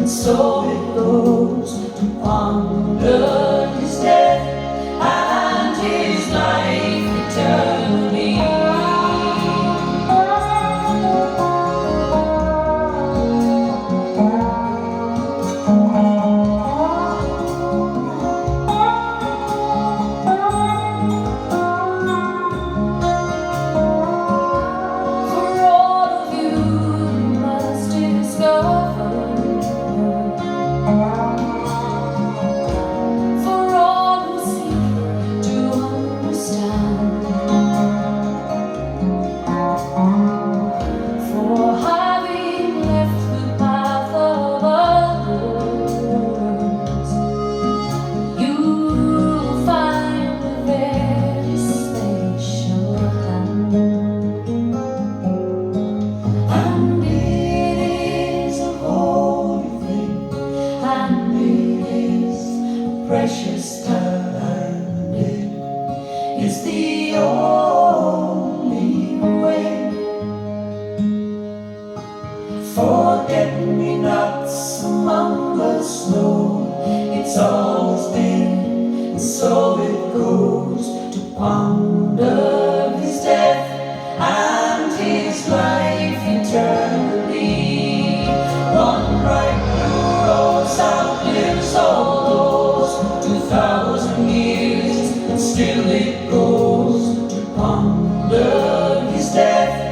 So it goes to ponder his death and his life eternally. For all of you must discover, for all who seek to understand, for having left the path of others, you'll find a very special hand. And it is a holy thing, and it is a precious time, it is the only way. Forget-me-nots among the snow, it's always been, and so it goes, to ponder his death and his life eternally. One bright blue rose outlives all those 2,000 years, and still it goes to ponder his death